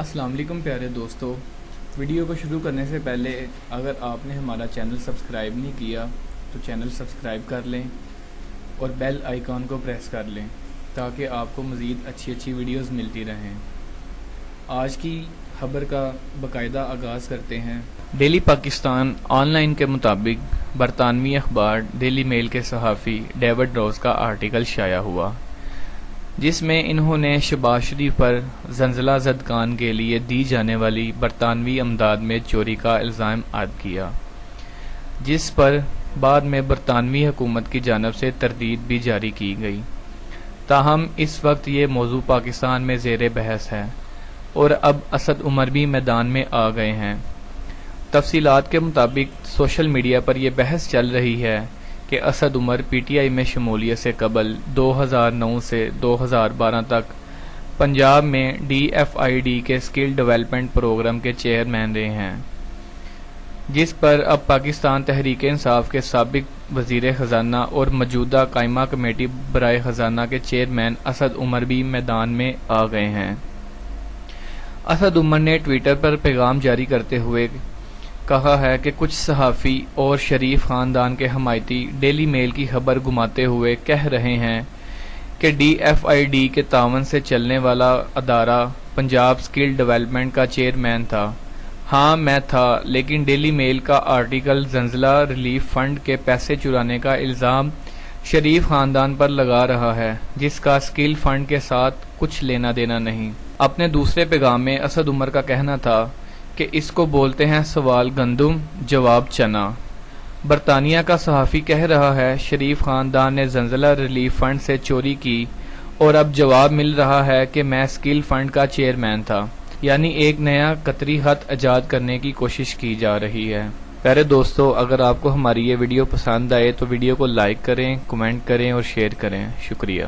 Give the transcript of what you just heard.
السلام علیکم پیارے دوستو، ویڈیو کو شروع کرنے سے پہلے اگر آپ نے ہمارا چینل سبسکرائب نہیں کیا تو چینل سبسکرائب کر لیں اور بیل آئیکن کو پریس کر لیں تاکہ آپ کو مزید اچھی ویڈیوز ملتی رہیں۔ آج کی خبر کا باقاعدہ آغاز کرتے ہیں۔ ڈیلی پاکستان آن لائن کے مطابق برطانوی اخبار ڈیلی میل کے صحافی ڈیوڈ روز کا آرٹیکل شائع ہوا، جس میں انہوں نے شہباز شریف پر زلزلہ زدگان کے لیے دی جانے والی برطانوی امداد میں چوری کا الزام عائد کیا، جس پر بعد میں برطانوی حکومت کی جانب سے تردید بھی جاری کی گئی۔ تاہم اس وقت یہ موضوع پاکستان میں زیر بحث ہے اور اب اسد عمر بھی میدان میں آ گئے ہیں۔ تفصیلات کے مطابق سوشل میڈیا پر یہ بحث چل رہی ہے کہ Asad Umar P T I میں شمولیت سے قبل 2009 سے 2012 تک پنجاب میں ڈی ایف آئی ڈی کے اسکل ڈیولپمنٹ پروگرام کے چیئرمین رہے ہیں، جس پر اب پاکستان تحریک انصاف کے سابق وزیر خزانہ اور موجودہ قائمہ کمیٹی برائے خزانہ کے چیئرمین اسد عمر بھی میدان میں آ گئے ہیں۔ اسد عمر نے ٹویٹر پر پیغام جاری کرتے ہوئے کہا ہے کہ کچھ صحافی اور شریف خاندان کے حمایتی ڈیلی میل کی خبر گھماتے ہوئے کہہ رہے ہیں کہ ڈی ایف آئی ڈی کے تعاون سے چلنے والا ادارہ پنجاب اسکل ڈیولپمنٹ کا چیئرمین تھا۔ ہاں میں تھا، لیکن ڈیلی میل کا آرٹیکل زلزلہ ریلیف فنڈ کے پیسے چرانے کا الزام شریف خاندان پر لگا رہا ہے، جس کا اسکل فنڈ کے ساتھ کچھ لینا دینا نہیں۔ اپنے دوسرے پیغام میں اسد عمر کا کہنا تھا کہ اس کو بولتے ہیں سوال گندم جواب چنا۔ برطانیہ کا صحافی کہہ رہا ہے شریف خاندان نے زلزلہ ریلیف فنڈ سے چوری کی اور اب جواب مل رہا ہے کہ میں اسکل فنڈ کا چیئرمین تھا، یعنی ایک نیا قطری خط ایجاد کرنے کی کوشش کی جا رہی ہے۔ پیارے دوستو، اگر آپ کو ہماری یہ ویڈیو پسند آئے تو ویڈیو کو لائک کریں، کمنٹ کریں اور شیئر کریں۔ شکریہ۔